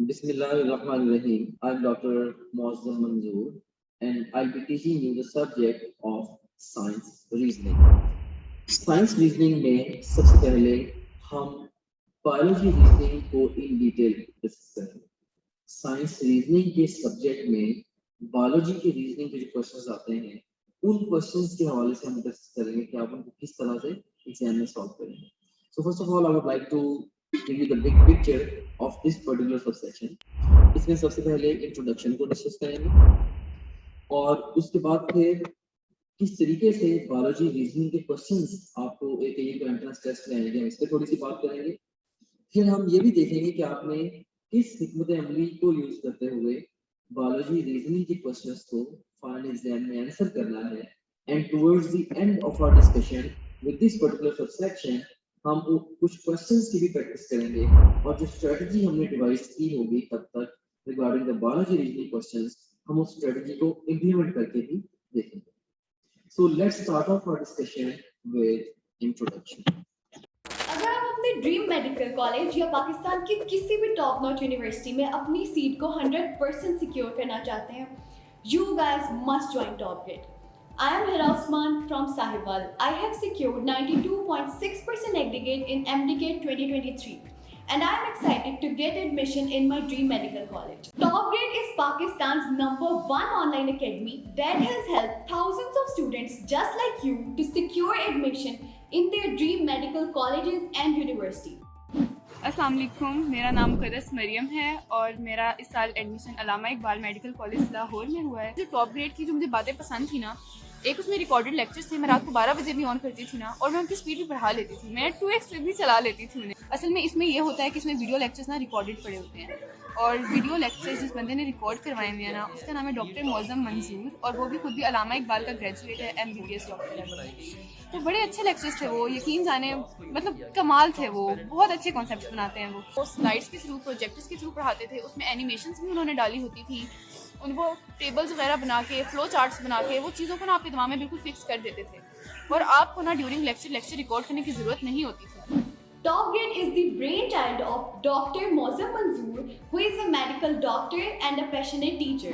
Bismillahirrahmanirrahim. I'm Dr. Moazzam Manzoor and I'll be teaching you the subject of science reasoning. Science reasoning में सबसे पहले हम biology reasoning को in detail discuss करेंगे। Science reasoning के subject में biology के रीजनिंग के जो क्वेश्चंस आते हैं उन क्वेश्चंस के हवाले से हम डिस्कस करेंगे कि आप उनको किस तरह से एग्जाम में सॉल्व करेंगे। So first of all I would like to give you the big picture of this particular subsection. इसमें सबसे पहले इंट्रोडक्शन को डिस्कस करेंगे और उसके बाद फिर किस तरीके से बायोलॉजी रीजनिंग के क्वेश्चंस आपको एक एंट्रेंस टेस्ट में आएंगे, इस पर थोड़ी सी बात करेंगे। फिर हम ये भी देखेंगे कि आपने किस हिकमत अमली को यूज करते हुए बायोलॉजी रीजनिंग के क्वेश्चंस को फाइनल एग्जाम में आंसर करना है। And towards the end of our discussion with this particular subsection हम कुछ क्वेश्चंस की भी प्रैक्टिस करेंगे और जो स्ट्रेटजी हमने डिवाइस की होगी तब तक regarding the biology reasoning questions हम उस स्ट्रेटजी को इम्प्लीमेंट करके भी देखेंगे। So let's start off our discussion with introduction. अगर आप अपने ड्रीम मेडिकल कॉलेज या पाकिस्तान की किसी भी टॉप नॉच यूनिवर्सिटी में अपनी सीट को 100% सिक्योर करना चाहते हैं, you guys must join TopGrade. I am Hira Osman from Sahiwal. I have secured 92.6% aggregate in MDCAT 2023. And I am excited to get admission in my dream medical college. TopGrade is Pakistan's #1 online academy that has helped thousands of students just like you to secure admission in their dream medical colleges and university. अस्सलाम वालेकुम, मेरा नाम मुक़द्दस मरियम है और मेरा इस साल admission अल्लामा Iqbal medical college Lahore में हुआ है। जो टॉप ग्रेड की जो मुझे बातें पसंद थी ना, एक उसमें रिकॉर्डेड लेक्चर्स थे, मैं रात को 12 बजे भी ऑन करती थी ना और मैं उनकी स्पीड भी बढ़ा लेती थी, मैं 2x स्पीड भी चला लेती थी उन्हें। असल में इसमें ये होता है कि इसमें वीडियो लेक्चर्स ना रिकॉर्डेड पड़े होते हैं और वीडियो लेक्चर्स जिस बंदे ने रिकॉर्ड करवाए हुए हैं ना उसका नाम है डॉक्टर मौज़म मंजूर और वो भी खुद भी अल्लामा इकबाल का ग्रेजुएट है, MBBS डॉक्टर है। तो बड़े अच्छे लेक्चर्स थे वो, यकीन जाने मतलब कमाल थे वो, बहुत अच्छे कॉन्सेप्ट्स बनाते हैं वो स्लाइड्स के थ्रू प्रोजेक्टर्स के थ्रू पढ़ाते थे, उसमें एनिमेशंस भी उन्होंने डाली होती थी, उनको टेबल्स वगैरह बना के फ्लो चार्ट्स बना के वो चीज़ों को ना आपके दिमाग में बिल्कुल फिक्स कर देते थे और आपको ना ड्यूरिंग लेक्चर रिकॉर्ड करने की ज़रूरत नहीं होती थी। TopGrade is the brainchild of Dr. Mozam Manzoor, who is a medical doctor and a passionate teacher.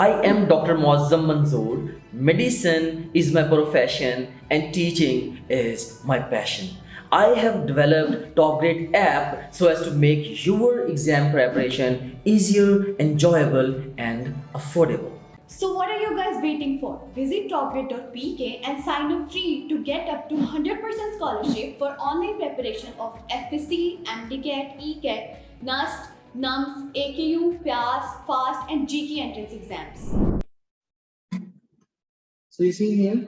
I am Dr. Moazzam Manzoor. Medicine is my profession and teaching is my passion. I have developed TopGrade app so as to make your exam preparation easier, enjoyable and affordable. So what are you guys waiting for? Visit topgrade.pk and sign up free to get up to 100% scholarship for online preparation of FSC, MDCAT, ECAT, NUST, NUMS, AKU, PAS, FAST and GK entrance exams. So you see here,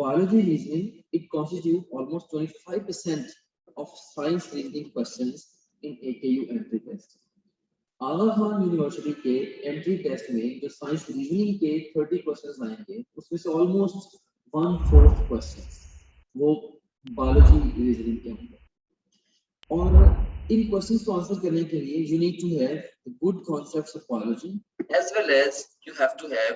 biology reasoning, it constitutes almost 25% of science reasoning questions in AKU entry test. Aga Khan university के entry test में जो science reasoning के 30 questions आएंगे उसमें से almost 1/4 questions वो biology reasoning के होंगे और इन क्वेश्चंस को आंसर करने के लिए you need to have good concepts of biology as well as you have to have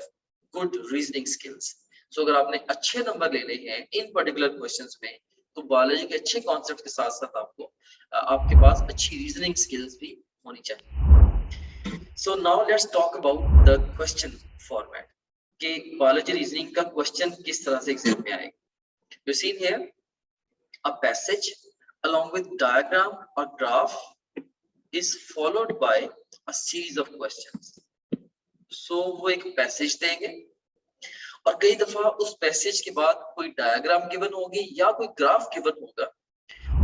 good reasoning skills. So अगर आपने अच्छे नंबर लेने हैं इन पर्टिकुलर क्वेश्चंस में तो बायोलॉजी के अच्छे कॉन्सेप्ट्स के साथ साथ आपको आपके पास अच्छी रीजनिंग स्किल्स भी होनी चाहिए। So now let's talk about the question format. कि बायोलॉजी रीजनिंग का क्वेश्चन किस तरह से एग्जाम में आएगा। You see here a passage along with diagram or graph is followed by a series of questions. So वो एक पैसेज देंगे और कई दफा उस पैसेज के बाद कोई डायग्राम गिवन होगी या कोई ग्राफ गिवन होगा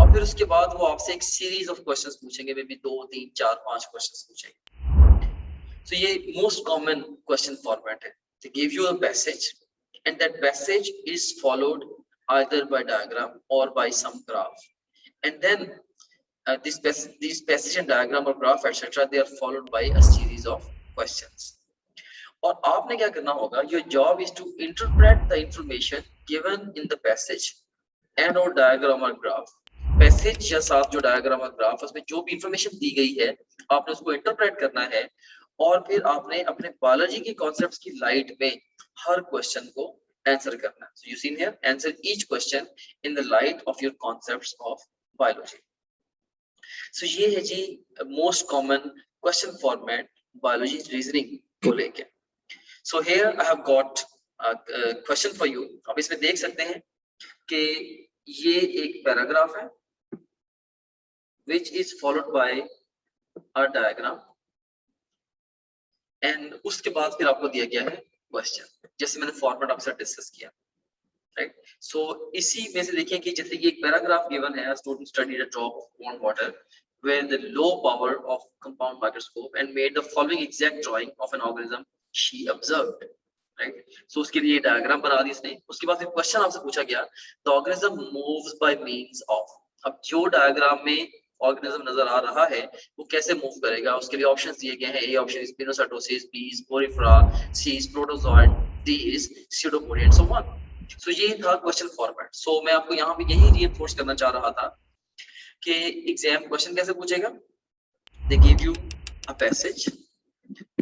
और फिर उसके बाद वो आपसे एक सीरीज ऑफ क्वेश्चंस पूछेंगे, मे बी 2, 3, 4, 5 क्वेश्चंस पूछेंगे। So ये most common question format है। They give you a passage and that passage is followed either by diagram or by some graph and then these passage and diagram or graph etc. they are followed by a series of questions और आपने क्या करना होगा, your job is to interpret the information given in the passage and or diagram or graph। Passage या साथ जो diagram और graph उसमें जो भी इंफॉर्मेशन दी गई है आपने उसको इंटरप्रेट करना है और फिर आपने अपने बायोलॉजी के कॉन्सेप्ट्स की लाइट में हर क्वेश्चन को आंसर करना है। So you seen here answer each question in the light of your concepts of biology. So ये है जी most common question format biology reasoning को लेके। So here I have got question for you. अब इसमें देख सकते हैं कि ये एक पैराग्राफ है which is followed by a diagram and उसके बाद फिर आपको दिया गया है क्वेश्चन, जैसे मैंने फॉर्मेट आपसे डिस्कस किया, राइट। सो इसी में से देखिए कि जैसे कि एक पैराग्राफ गिवन है, student studied a drop of pond water where the low power of compound microscope and made the following exact drawing of an organism she observed, right। so उसके लिए डायग्राम बना दी इसने। उसके बाद फिर क्वेश्चन आपसे पूछा गया the organism moves by means of। अब जो डायग्राम में ऑर्गेनिज्म नजर आ रहा है वो कैसे मूव करेगा, उसके लिए ऑप्शंस दिए गए हैं। A option is spinocytosis, B is porifera, C is protozoa, D is pseudopodia and so on. So ये था क्वेश्चन फॉर्मेट। सो मैं आपको यहाँ पे यही रीइंफोर्स करना चाह रहा था कि एग्जाम क्वेश्चन कैसे पूछेगा। They give you a passage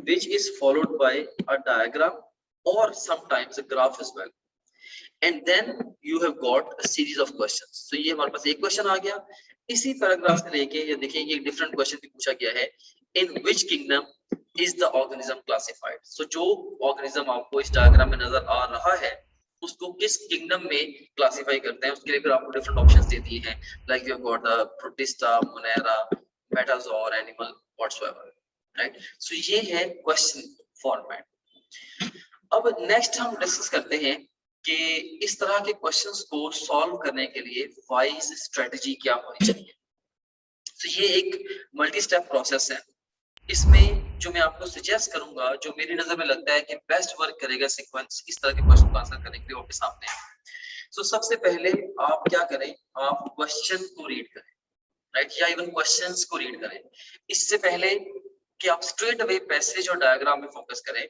which is followed by a diagram और sometimes a graph as well, and then you have got a series of questions। so ये हमारे पास एक क्वेश्चन आ गया। इसी पैराग्राफ से लेके ये देखेंगे एक डिफरेंट क्वेश्चन भी पूछा गया है, in which kingdom is the organism classified। so जो ऑर्गेनिज्म आपको इस डायग्राम में नजर आ रहा है उसको किस किंगडम में क्लासिफाई करते हैं, उसके लिए फिर आपको डिफरेंट ऑप्शंस दे दिए हैं, like you have got the protista, monera, metazoa, animal whatsoever, right. So ये है क्वेश्चन फॉर्मेट। अब नेक्स्ट हम डिस्कस करते हैं कि इस तरह के क्वेश्चंस को सॉल्व करने के लिए वाइज स्ट्रेटजी क्या होनी चाहिए। तो ये एक मल्टी स्टेप प्रोसेस है। इसमें जो मैं आपको सजेस्ट करूंगा, जो मेरी नजर में लगता है कि बेस्ट वर्क करेगा सीक्वेंस इस तरह के क्वेश्चन को आंसर करने के लिए आपके सामने है। सो सबसे पहले आप क्या करें, आप क्वेश्चन को रीड करें, राइट, या इवन क्वेश्चंस को रीड करें। इससे पहले कि आप स्ट्रेट अवे पैसेज और डायग्राम में फोकस करें,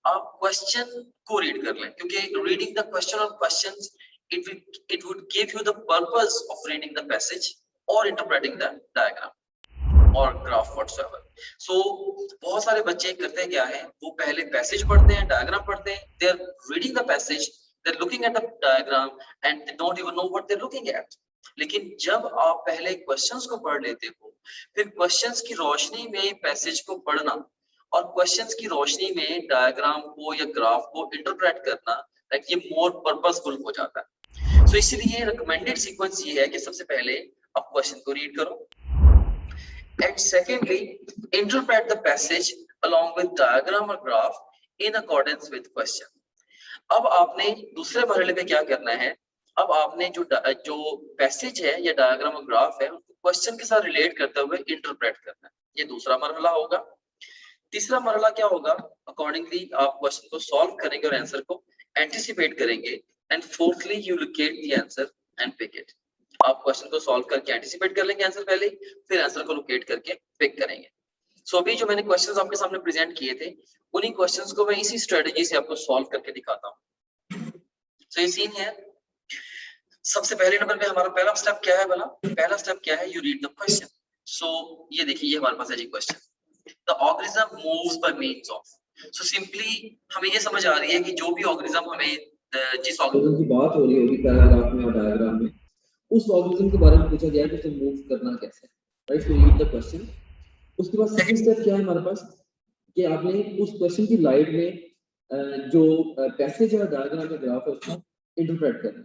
आप क्वेश्चन को रीड कर लें, क्योंकि रीडिंग द क्वेश्चन और questions it would give you the purpose of reading the passage or interpreting the diagram or graph whatsoever। so बहुत सारे बच्चे करते क्या है, वो पहले पैसेज पढ़ते हैं, डायग्राम पढ़ते हैं, they are reading the passage, they are looking at the diagram and they don't even know what they are looking at। लेकिन जब आप पहले क्वेश्चंस को पढ़ लेते हो, फिर क्वेश्चंस की रोशनी में पैसेज को पढ़ना और क्वेश्चंस की रोशनी में डायग्राम को या ग्राफ को इंटरप्रेट करना, लाइक ये मोर पर्पसफुल हो जाता है। सो इसलिए रिकमेंडेड सीक्वेंस ये है कि सबसे पहले आप क्वेश्चन को रीड करो and secondly interpret the passage along with diagram और graph in accordance with question. अब आपने दूसरे मरहले पे क्या करना है, अब आपने जो पैसेज है या डायग्राम और ग्राफ है उसको क्वेश्चन के साथ रिलेट करते हुए इंटरप्रेट करना है। ये दूसरा मरहला होगा। तीसरा मरहला क्या होगा, अकॉर्डिंगली आप क्वेश्चन को सॉल्व करेंगे और आंसर को एंटिसिपेट करेंगे and fourthly you locate the answer and pick it. आप क्वेश्चन को सॉल्व करके एंटिसिपेट कर लेंगे आंसर पहले, फिर आंसर को लोकेट करके पिक करेंगे। सो अभी जो मैंने क्वेश्चंस आपके सामने प्रेजेंट किए थे, उन्हीं क्वेश्चंस को मैं इसी स्ट्रेटजी से आपको सॉल्व करके दिखाता हूँ। सो ये सीन है। सबसे पहले नंबर पे हमारा पहला स्टेप क्या है, बोला पहला स्टेप क्या है, you read the question. So ये देखिए, ये हमारे पास है जी question, the organism moves by means of. So simply हमें ये समझ आ रही है कि जो भी ऑर्गेनिज्म हमें जिस ऑर्गेनिज्म की बात हो रही होगी पैराग्राफ में और डायग्राम में, उस ऑर्गेनिज्म के बारे में पूछा गया है कि उसे मूव करना कैसे, right. So read the question. उसके बाद सेकंड स्टेप क्या है हमारे पास कि आपने उस क्वेश्चन की लाइट में जो पैसेज और डायग्राम का ग्राफ है उसको इंटरप्रेट करना।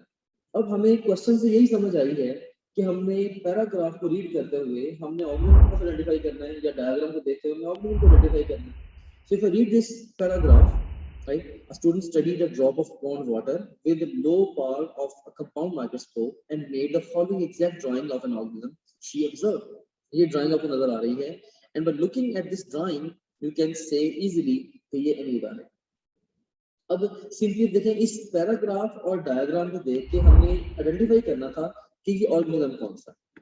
अब हमें क्वेश्चन से यही समझ आई है कि हमने पैराग्राफ को रीड करते हुए हमने ऑर्गेनिज्म को आइडेंटिफाई करना है या डायग्राम को देखते हुए हमें ऑर्गेनिज्म को आइडेंटिफाई करना है। So if I read this paragraph, right, a student studied a drop of pond water with the low power of a compound microscope and made the following exact drawing of an organism she observed। ये drawing आपको नजर आ रही है and by looking at this drawing you can say easily कि ये amoeba है। अब simply देखें, इस पैराग्राफ और डायग्राम को देख के हमने आइडेंटिफाई करना था कि ये ऑर्गेनिज्म कौन सा है,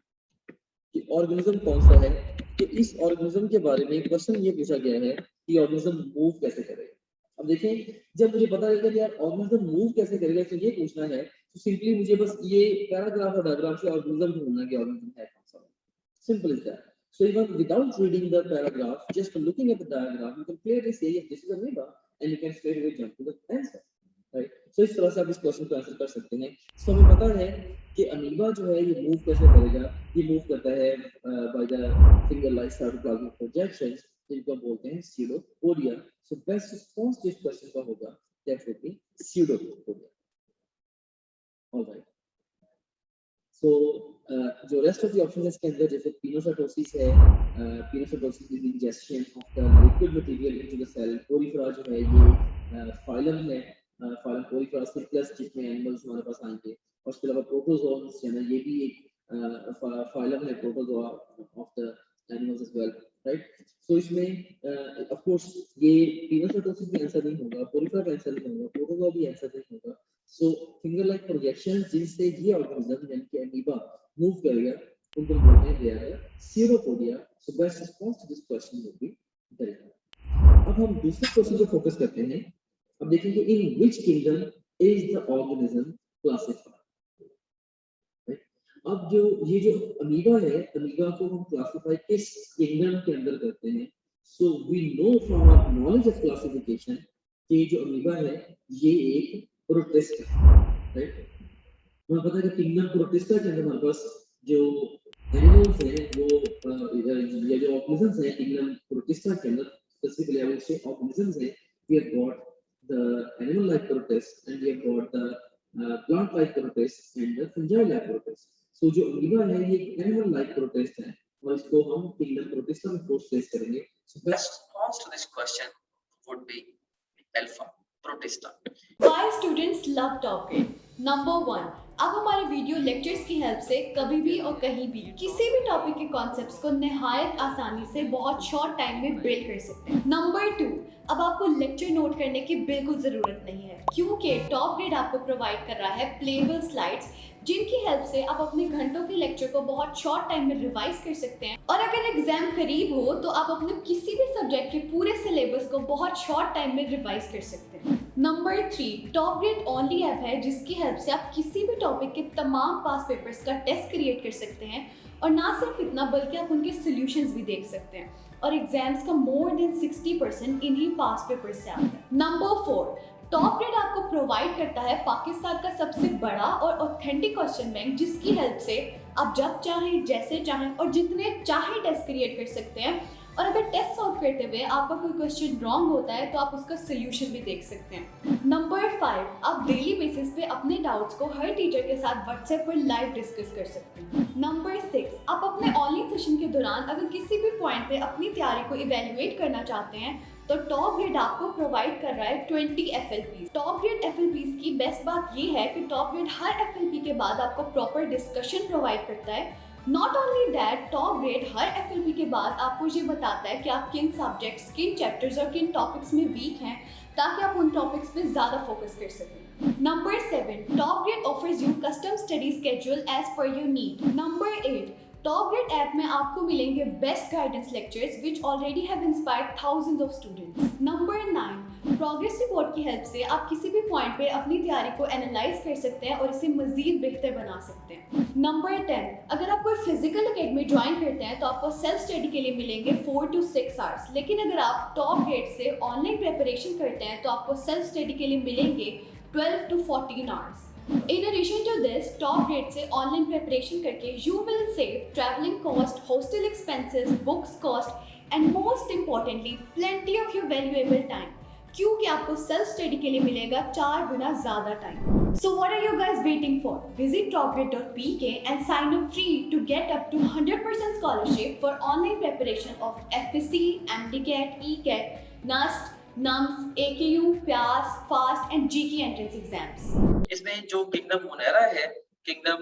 कि ऑर्गेनिज्म कौन सा है। तो इस ऑर्गेनिज्म के बारे में क्वेश्चन ये पूछा गया है कि ऑर्गेनिज्म मूव कैसे करेगा। अब देखें, जब मुझे पता चलेगा कि यार ऑर्गेनिज्म मूव कैसे करेगा, तो ये पूछना है, तो सिंपली मुझे बस ये पैराग्राफ और डायग्राम से ऑर्गेनिज्म ढूंढना कि ऑर्गेनिज्म है कौन सा। Simple is that. So even without reading the paragraph, just looking at the diagram, you can clearly say yes, this is amoeba, and you can straight away jump to the answer, right? So इस तरह से आप इस question को answer कर सकते हैं। So हमें पता है कि अमीबा जो है ये मूव कैसे करेगा, ये मूव करता है by the finger-like cytoplasmic projections जिनको बोलते हैं pseudopodia. So best response to this question का होगा that would be pseudopodia. All right. So जो rest of the options है इसके अंदर जैसे pinocytosis है, pinocytosis is ingestion of the liquid material into the cell. Porifera जो है ये phylum है, phylum Porifera Cyclus जिसमें animals हमारे पास आएंगे. और उसके अलावा protozoans है ना, ये भी एक phylum है protozoa of the animals as well, right? So इसमें of course ये pinocytosis भी आंसर नहीं होगा, Porifera का आंसर नहीं होगा, protozoa भी आंसर नहीं होगा. So finger-like projections जिनसे ये organism यानी कि amoeba move करेगा उनको बोलते हैं they are pseudopodia. So best response to this question would be very good. अब हम दूसरे क्वेश्चन पे फोकस करते हैं. अब देखेंगे in which kingdom is the organism classified. अब जो ये जो अमीबा है, अमीबा को हम क्लासिफाई किस किंगडम के अंदर करते हैं. So we know from our knowledge of classification कि जो अमीबा है ये एक प्रोटिस्ट है, राइट? हमें पता है कि किंगडम प्रोटिस्टा के अंदर हमारे पास जो एनिमल्स हैं वो या जो ऑर्गेनिजम्स हैं किंगडम प्रोटिस्टा के अंदर specifically I will say organisms हैं. We have got the animal like protist and we have got the plant like protist and the fungi like protist. So जो अमीबा है ये एनिमल लाइक प्रोटिस्ट है और इसको हम किंगडम प्रोटिस्टा में place करेंगे. So best response to this question would be alpha protista. Why students love top grade? Number 1, अब हमारे वीडियो लेक्चर्स की हेल्प से कभी भी और कहीं भी किसी भी टॉपिक के कॉन्सेप्ट्स को निहायत आसानी से बहुत शॉर्ट टाइम में बिल्ड कर सकते हैं. नंबर 2, अब आपको लेक्चर नोट करने की बिल्कुल ज़रूरत नहीं है क्योंकि टॉप ग्रेड आपको प्रोवाइड कर रहा है प्लेबल स्लाइड्स जिनकी हेल्प से आप अपने घंटों के लेक्चर को बहुत शॉर्ट टाइम में रिवाइज कर सकते हैं. और अगर एग्जाम करीब हो तो आप अपने किसी भी सब्जेक्ट के पूरे सिलेबस को बहुत शॉर्ट टाइम में रिवाइज कर सकते हैं. Number 3, top grade only app है जिसकी हेल्प से आप किसी भी टॉपिक के तमाम पास पेपर्स का टेस्ट क्रिएट कर सकते हैं और ना सिर्फ इतना बल्कि आप उनके सॉल्यूशंस भी देख सकते हैं और एग्जाम्स का मोर देन 60% इन्हीं पास पेपर्स से आता है. नंबर 4, टॉप ग्रेड आपको प्रोवाइड करता है पाकिस्तान का सबसे बड़ा और ऑथेंटिक क्वेश्चन बैंक जिसकी हेल्प से आप जब चाहें जैसे चाहें और जितने चाहें टेस्ट क्रिएट कर सकते हैं. और अगर टेस्ट सॉल्व करते हुए आपका कोई क्वेश्चन रॉन्ग होता है तो आप उसका सोल्यूशन भी देख सकते हैं. नंबर 5, आप डेली बेसिस पे अपने डाउट्स को हर टीचर के साथ व्हाट्सएप पर लाइव डिस्कस कर सकते हैं. नंबर 6, आप अपने ऑनलाइन सेशन के दौरान अगर किसी भी पॉइंट पे अपनी तैयारी को इवेल्युएट करना चाहते हैं तो टॉप ग्रेड आपको प्रोवाइड कर रहा है 20 FLPs. टॉप ग्रेड FLPs की बेस्ट बात ये है कि टॉप ग्रेड हर FLP के बाद आपको प्रॉपर डिस्कशन प्रोवाइड करता है. Not only that, top grade her FLP के बाद आपको ये बताता है कि आप किन सब्जेक्ट्स, किन चैप्टर्स और किन टॉपिक्स में वीक हैं ताकि आप उन टॉपिक्स पे ज़्यादा फोकस कर सकें. Number 7, top grade offers you custom study schedule as per your need. Number 8, top grade app में आपको मिलेंगे best guidance lectures which already have inspired thousands of students. Number 9, progress report की help से आप किसी भी पॉइंट पे अपनी तैयारी को एनालाइज कर सकते हैं और इसे मजीद बेहतर बना सकते हैं. नंबर 10, अगर आप कोई फिजिकल एकेडमी ज्वाइन करते हैं तो आपको सेल्फ स्टडी के लिए मिलेंगे 4 to 6 आवर्स. लेकिन अगर आप टॉप ग्रेड से ऑनलाइन प्रिपरेशन करते हैं तो आपको सेल्फ स्टडी के लिए मिलेंगे 12 to 14 hours. In addition to this, top grade से ऑनलाइन प्रिपरेशन करके you will save traveling cost, hostel expenses, books cost and most importantly plenty of your valuable time क्योंकि आपको सेल्फ स्टडी के लिए मिलेगा 4 गुना ज़्यादा time. So what are you guys waiting for? Visit topgrade.pk and sign up free to get up to 100% scholarship for online preparation of FSC, MDCAT, ECAT, NUST, NUMS, AKU, PAS, FAST and GK entrance exams. इसमें जो kingdom Monera है, kingdom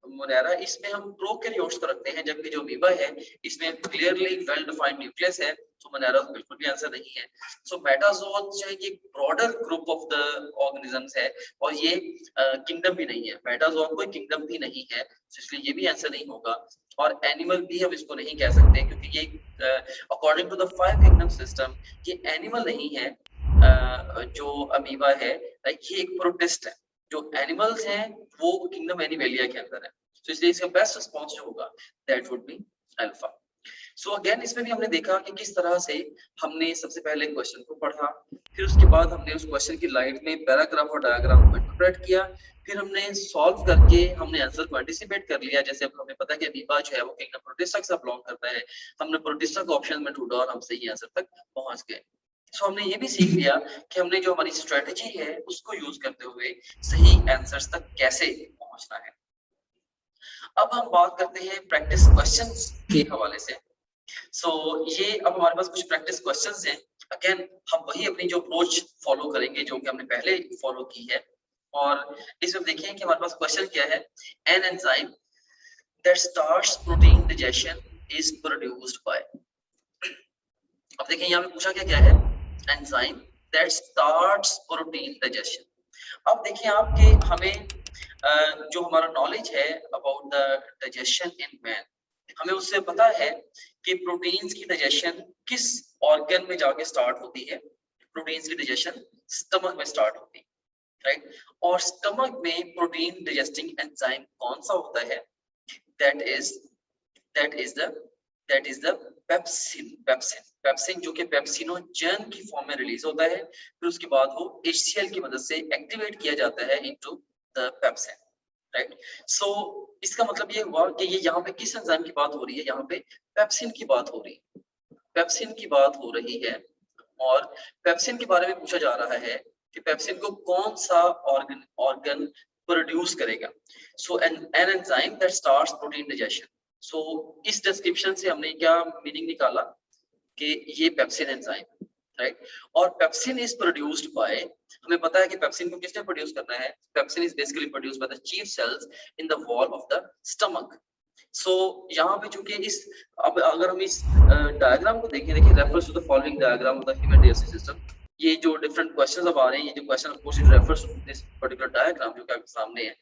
Monera, इसमें हम prokaryotes को रखते हैं जबकि जो अमीबा है इसमें क्लियरली वेल डिफाइंड न्यूक्लियस है. सो मोनेरा तो बिल्कुल भी आंसर नहीं है. सो मेटाजोआ जो है ये broader group of the organisms है और ये किंगडम भी नहीं है. मेटाजोआ कोई किंगडम भी नहीं है इसलिए ये भी आंसर नहीं होगा. और एनिमल भी हम इसको नहीं कह सकते क्योंकि ये according to the 5 kingdom system ये एनिमल नहीं है. जो अमीबा है ये एक प्रोटिस्ट है. जो एनिमल्स हैं वो किंगडम एनिमेलिया के अंदर है. तो इसलिए इसका बेस्ट रिस्पांस जो होगा that would be alpha. So again इसमें भी हमने देखा कि किस तरह से हमने सबसे पहले क्वेश्चन को पढ़ा, फिर उसके बाद हमने उस क्वेश्चन की लाइट में पैराग्राफ और डायग्राम को इंटरप्रेट किया, फिर हमने सॉल्व करके हमने आंसर को एंटिसिपेट कर लिया। जैसे अब हमें पता है कि अमीबा जो है वो किंगडम प्रोटिस्टा से बिलोंग करता है, हमने प्रोटिस्टा को ऑप्शन में ढूंढा और हम सही आंसर तक पहुंच गए। सो हमने ये भी सीख लिया कि हमने जो हमारी स्ट्रेटेजी है उसको यूज करते हुए सही आंसर्स तक कैसे पहुंचना है। अब हम बात करते हैं प्रैक्टिस क्वेश्चंस के हवाले से। सो ये अब हमारे पास कुछ प्रैक्टिस क्वेश्चंस हैं। अगेन हम वही अपनी जो अप्रोच फॉलो करेंगे जो कि हमने पहले फॉलो की है, और इसमें देखिए कि हमारे पास क्वेश्चन क्या है। N enzyme that starts protein digestion is produced by. अब देखिए यहाँ पे पूछा क्या है, enzyme that starts protein digestion. अब देखिए आपके हमें जो हमारा नॉलेज है about the digestion in man, हमें उससे पता है कि प्रोटीन्स की डाइजेशन किस ऑर्गन में जाके स्टार्ट होती है। प्रोटीन्स की डाइजेशन स्टमक में स्टार्ट होती है, राइट। और स्टमक में प्रोटीन डाइजेस्टिंग एंजाइम कौन सा होता है? दैट इज द पेप्सिन जो कि पेप्सिनोजन की फॉर्म में रिलीज होता है, फिर उसके बाद वो HCl की मदद से एक्टिवेट किया जाता है into the pepsin, right. So इसका मतलब ये हुआ कि ये यहाँ पे किस एंजाइम की बात हो रही है, यहाँ पे पेप्सिन की बात हो रही है, पेप्सिन की बात हो रही है। और पेप्सिन के बारे में पूछा जा रहा है कि पेप्सिन को कौन सा ऑर्गन प्रोड्यूस करेगा। So an enzyme that starts protein digestion. So इस डिस्क्रिप्शन से हमने क्या मीनिंग निकाला कि ये पेप्सिन एंजाइम, राइट। और पेप्सिन इज प्रोड्यूस्ड बाय, हमें पता है कि पेप्सिन को किसने प्रोड्यूस करना है। Pepsin is basically produced by the chief cells in the wall of the stomach. So यहाँ पे चूंकि इस अब अगर हम इस डायग्राम को देखें, देखिए refers to the following diagram of the human digestive system. ये जो डिफरेंट क्वेश्चंस अब आ रहे हैं, ये जो question of course it refers to this particular diagram जो कि आपके सामने है,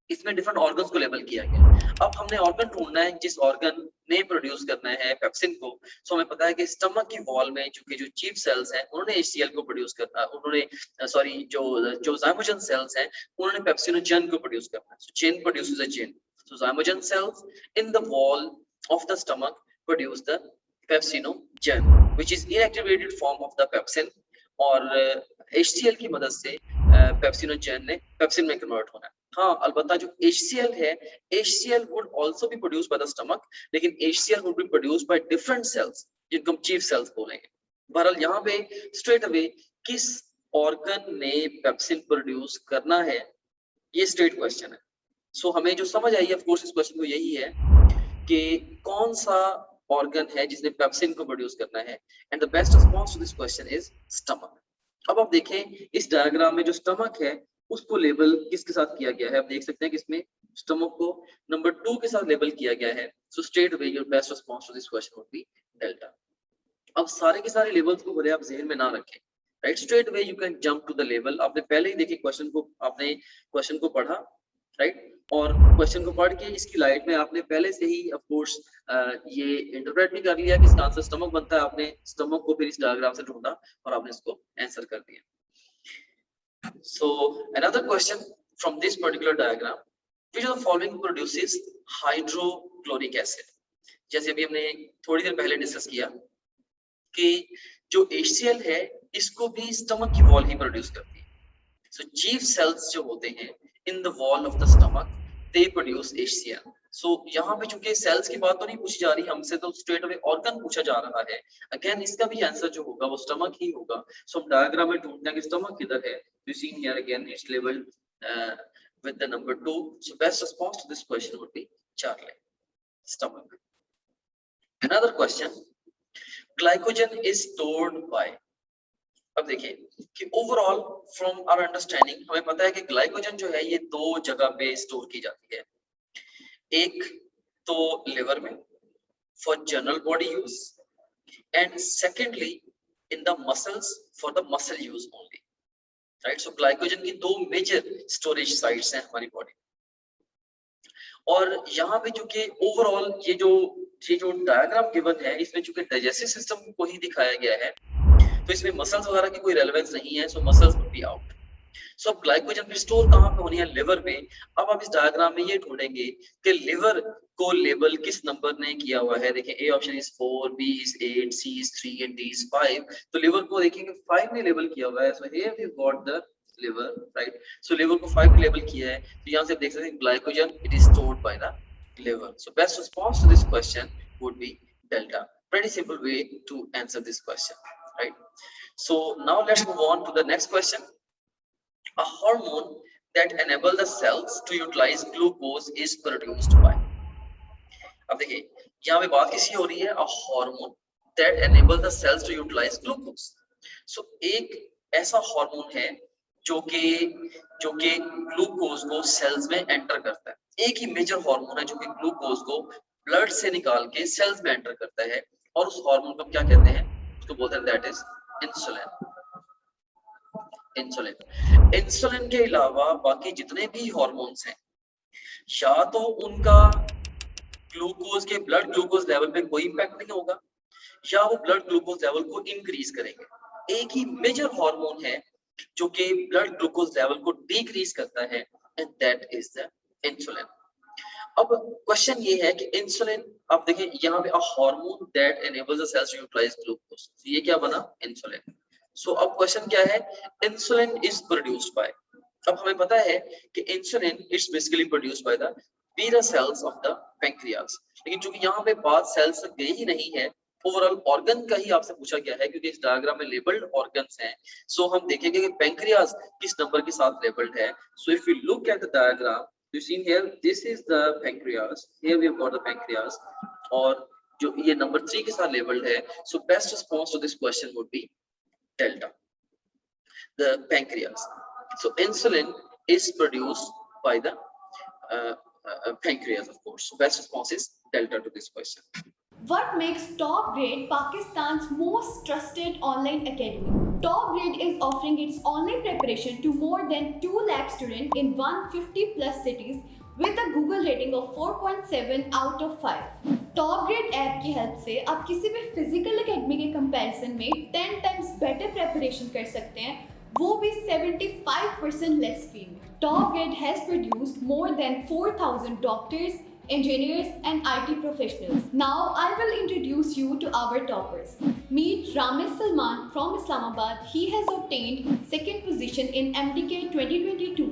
इसमें डिफरेंट ऑर्गन्स को लेबल किया गया। अब हमने ऑर्गन ढूंढना है जिस ऑर्गन ने प्रोड्यूस करना है पेप्सिन को। सो हमें पता है कि स्टमक की वॉल में चूंकि जो चीफ सेल्स हैं उन्होंने HCl को प्रोड्यूस करना, उन्होंने सॉरी जो zymogen सेल्स हैं उन्होंने पेप्सिनोजन को प्रोड्यूस करना है। So chain produces a chain. So zymogen cells in the wall of the stomach produce the pepsinogen which is inactivated form of the pepsin, और HCl की मदद से पेप्सिनोजन ने पेप्सिन में कन्वर्ट होना है। हाँ, अलबत्ता जो HCl है, HCl would also be produced by the stomach, लेकिन HCl would be produced by different cells जिनको हम चीफ सेल्स बोलेंगे। बहरहाल यहाँ पे स्ट्रेट अवे किस ऑर्गन ने पेप्सिन प्रोड्यूस करना है, ये स्ट्रेट क्वेश्चन है। सो हमें जो समझ आई है ऑफ कोर्स इस क्वेश्चन को यही है कि कौन सा ऑर्गन है जिसने पेप्सिन को प्रोड्यूस करना है, and the best response to this question is stomach. अब आप देखें इस डायग्राम में जो स्टमक है उसको लेबल किसके साथ किया गया है। आप देख सकते हैं कि इसमें स्टमक को नंबर 2 के साथ लेबल किया गया है। So straight away your best response to this question would be delta. अब सारे के सारे लेबल्स को भले आप ज़हन में ना रखें, right. Straight away you can jump to the level. आपने पहले ही देखिए क्वेश्चन को, आपने क्वेश्चन को पढ़ा, राइट, और क्वेश्चन को पढ़ के इसकी लाइट में आपने पहले से ही ऑफ कोर्स ये इंटरप्रेट भी कर लिया कि इसका आंसर स्टमक बनता है। आपने स्टमक को फिर इस डायग्राम से ढूंढा और आपने इसको आंसर कर दिया। So another question from this particular diagram, which of the following produces hydrochloric acid? जैसे अभी हमने थोड़ी देर पहले डिस्कस किया कि जो HCl है इसको भी स्टमक की वॉल ही प्रोड्यूस करती है। So chief cells जो होते हैं in the wall of the stomach, they produce HCl. So यहाँ पे चूंकि सेल्स की बात तो नहीं पूछी जा रही हमसे, तो स्ट्रेट अवे ऑर्गन पूछा जा रहा है। अगेन इसका भी आंसर जो होगा वो स्टमक ही होगा। सो हम डायग्राम में ढूंढते हैं कि स्टमक किधर है। You see here again it's labeled with the number 2. So best response to this question would be Charlie, stomach. Another question, glycogen is stored by। अब देखिए कि ओवरऑल फ्रॉम आवर अंडरस्टैंडिंग हमें पता है कि ग्लाइकोजन जो है ये 2 जगह पे स्टोर की जाती है। एक तो लिवर में for general body use, and secondly in the muscles for the muscle use only, right. So glycogen की 2 मेजर स्टोरेज साइट्स हैं हमारी बॉडी। और यहाँ पे चूंकि ओवरऑल ये जो डायग्राम गिवन है इसमें चूंकि डाइजेस्टिव सिस्टम को ही दिखाया गया है, तो इसमें मसल्स वगैरह की कोई रेलेवेंस नहीं है। सो मसल्स वुड बी आउट। सो अब ग्लाइकोजन की स्टोर कहाँ पे होनी है? लिवर में। अब आप इस डायग्राम में ये ढूंढेंगे कि लिवर को लेबल किस नंबर ने किया हुआ है? देखिए A option is 4, B is 8, C is 3 and D is 5। तो लिवर को देखेंगे 5 ने लेबल किया हुआ है। So here we got the liver, right. So liver को 5 ने लेबल किया है, तो यहाँ से आप देख सकते हैं glycogen it is stored by the liver. So best response to this question would be delta. Pretty simple way to answer this question, right? So now let's move on to the next question. A hormone that enable the cells to utilize glucose is produced by. अब देखिए यहाँ पे बात किसी हो रही है, a hormone that enable the cells to utilize glucose. So एक ऐसा हार्मोन है जो कि ग्लूकोज को सेल्स में एंटर करता है। एक ही मेजर हार्मोन है जो कि ग्लूकोज को ब्लड से निकाल के सेल्स में एंटर करता है, और उस हार्मोन को क्या कहते हैं? उसको बोलते हैं दैट इज इंसुलिन। इंसुलिन के अलावा बाकी जितने भी हार्मोन्स हैं, या तो उनका ग्लूकोज के ब्लड ग्लूकोज लेवल पे कोई इंपैक्ट नहीं होगा, या वो ब्लड ग्लूकोज लेवल को इंक्रीज करेंगे। एक ही मेजर हार्मोन है जो कि ब्लड ग्लूकोज लेवल को डिक्रीज करता है, and that is the insulin. अब क्वेश्चन ये है कि इंसुलिन, आप देखें यहाँ पे a hormone that enables the cells to utilise glucose, ये क्या बना? इंसुलिन। सो अब क्वेश्चन क्या है? Insulin is produced by. अब हमें पता है कि insulin is basically produced by the beta cells of the pancreas, लेकिन चूंकि यहाँ पे बात सेल्स तक गई ही नहीं है, ओवरऑल ऑर्गन का ही आपसे पूछा गया है, क्योंकि इस डायग्राम में लेबल्ड ऑर्गन्स हैं। सो हम देखेंगे कि पैंक्रियास किस नंबर के साथ लेबल्ड है। So if you look at the diagram, you seen here, this is the pancreas, here we have got the pancreas, और जो ये नंबर 3 के साथ लेबल्ड है। So best response to this question would be delta, the pancreas. So insulin is produced by the pancreas, of course. So best response is delta to this question. What makes Top Grade Pakistan's most trusted online academy? Top Grade is offering its online preparation to more than 2 lakh students in 150 plus cities with a Google rating of 4.7 out of 5. Top Grade app की help से आप किसी भी physical academy के comparison में 10 times better preparation कर सकते हैं, वो भी 75% लेस फी में। Top Grade has produced more than 4,000 doctors, engineers and IT professionals. Now I will introduce you to our toppers. Meet Ramesh Salman from Islamabad. He has obtained second position in MDK 2022,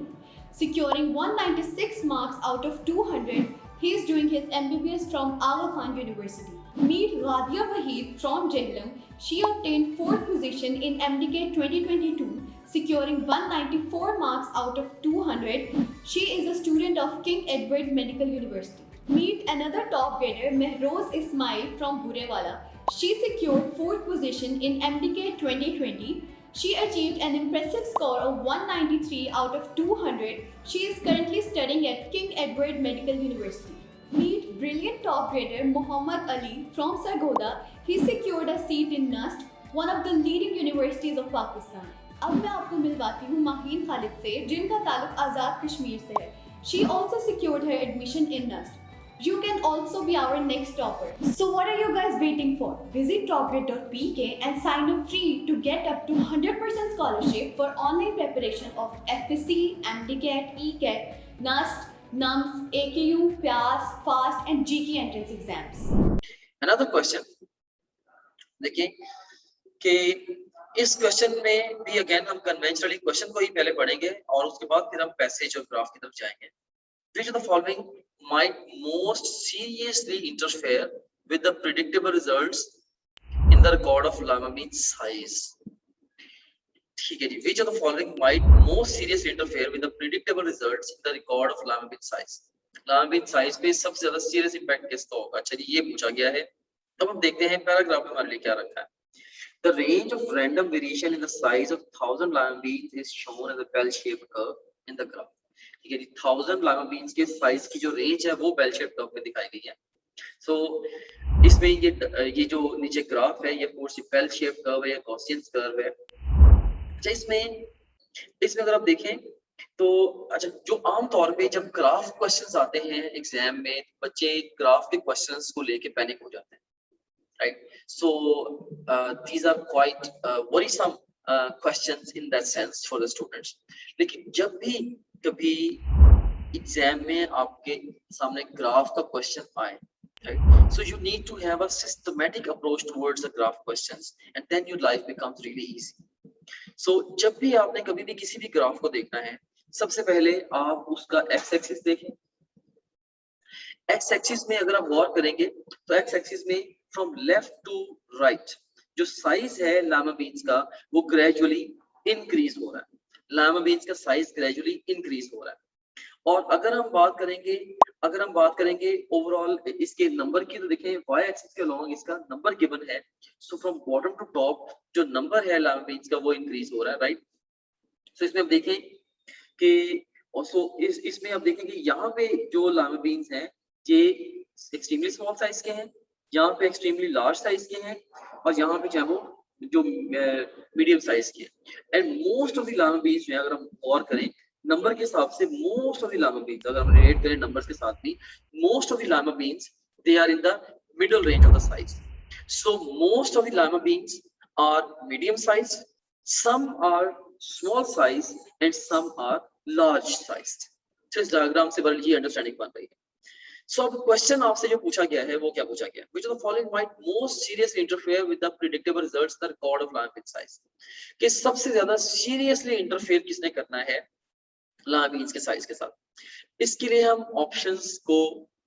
securing 196 marks out of 200. He is doing his MBBS from Aga Khan University. Meet Radia Waheed from Jehlam. She obtained fourth position in MDK 2022, securing 194 marks out of 200. She is a student of King Edward Medical University. Meet another top grader, Mehroz Ismail from Burewala. She secured fourth position in MDK 2020. She achieved an impressive score of 193 out of 200. She is currently studying at King Edward Medical University. Meet brilliant top grader Muhammad Ali from Sargodha. He secured a seat in NUST, one of the leading universities of Pakistan. अब मैं आपको मिलवाती हूँ माहीन खालिद से, जिनका ताल्लुक आज़ाद कश्मीर से है। She also secured her admission in NUST. You can also be our next topper. So what are you guys waiting for? Visit topgrade.pk and sign up free to get up to 100% scholarship for online preparation of FSC, MDCAT, ECAT, NUST, NUMS, AKU, PAS, FAST and GK entrance exams. Another question, देखिए कि इस question में भी again हम conventionally question को ही पहले पढ़ेंगे और उसके बाद फिर हम पैसेज और ग्राफ की तरफ जाएंगे। Which of the following might most seriously interfere with the predictable results in the record of lima bean size? ठीक है जी, which of the following might most seriously interfere with the predictable results in the record of lima bean size? lima bean size पे सबसे ज्यादा serious impact किसका होगा? अच्छा जी, ये पूछा गया है। तब हम देखते हैं पैराग्राफ में हमारे लिए क्या रखा है। The range of random variation in the size of 1000 lima beans is shown as a bell-shaped curve in the graph. ठीक है जी, 1000 lima beans के साइज की जो रेंज है वो बेल शेप कर्व में दिखाई गई है। सो इसमें ये जो नीचे ग्राफ है ये कोर्स बेल शेप कर्व है या गॉसियन कर्व है। अच्छा, इसमें अगर आप देखें तो अच्छा, जो आम तौर पे जब ग्राफ क्वेश्चंस आते हैं एग्जाम में, बच्चे ग्राफ के क्वेश्चंस को लेके पैनिक हो जाते हैं, right? So these are quite worrisome questions in that sense for the students. लेकिन जब भी कभी एग्जाम में आपके सामने ग्राफ का क्वेश्चन आए, right? So you need to have a systematic approach towards the graph questions, and then your life becomes really easy. So जब भी आपने कभी भी किसी भी ग्राफ को देखना है, सबसे पहले आप उसका एक्स एक्सिस देखें। एक्स एक्सिस में अगर आप गौर करेंगे तो एक्स एक्सिस में फ्रॉम लेफ्ट टू राइट जो साइज है लामा बीन्स का वो ग्रेजुअली इंक्रीज हो रहा है। लामा बीन्स का साइज ग्रेजुअली इंक्रीज हो रहा है। और अगर हम बात करेंगे ओवरऑल इसके नंबर की, तो देखें वाई एक्सिस के अलोंग इसका नंबर गिवन है। So from bottom to top जो नंबर है लामा बीन्स का वो इंक्रीज हो रहा है, राइट। सो इसमें आप देखें कि इसमें आप देखेंगे यहाँ पे जो लामा बीन्स हैं ये एक्सट्रीमली स्मॉल साइज के हैं, यहाँ पे एक्सट्रीमली लार्ज साइज के हैं, और यहाँ पे चाहे वो जो मीडियम साइज के हैं। And most of the lima beans जो है, अगर हम गौर करें नंबर के हिसाब से, most of the lima beans अगर हम रेट करें नंबर्स के साथ भी, most of the lima beans they are in the middle range of the size. So most of the lima beans are medium size, some are small size and some are large size. तो इस diagram से बड़ी जी understanding बन रही है। सो अब question आपसे जो पूछा गया है वो क्या पूछा गया, which of the following might most seriously interfere with the predictable results the record of lama bean size, कि सबसे ज्यादा सीरियसली इंटरफेयर किसने करना है लामा बीन्स के साइज के साथ। इसके लिए हम ऑप्शंस को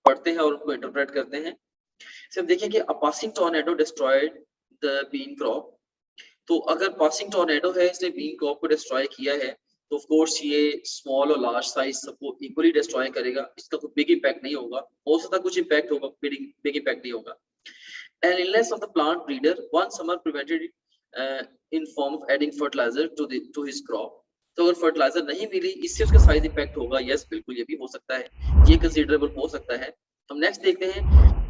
पढ़ते हैं और उनको इंटरप्रेट करते हैं। तो हम देखें कि a passing tornado destroyed the bean crop, तो अगर पासिंग टॉर्नेडो है इसने बीन क्रॉप को डिस्ट्रॉय किया है तो ऑफ कोर्स ये स्मॉल और लार्ज साइज सबको इक्वली डिस्ट्रॉय करेगा। इसका कोई बिग इंपैक्ट नहीं होगा, हो सकता कुछ इंपैक्ट होगा, बिग इंपैक्ट नहीं होगा। And illness of the plant breeder one summer prevented in form of adding fertilizer to his crop, तो अगर फर्टिलाइजर नहीं मिली इससे उसका साइज इंपैक्ट होगा। यस बिल्कुल ये भी हो सकता है, ये कंसीडरेबल हो सकता है। हम नेक्स्ट देखते हैं,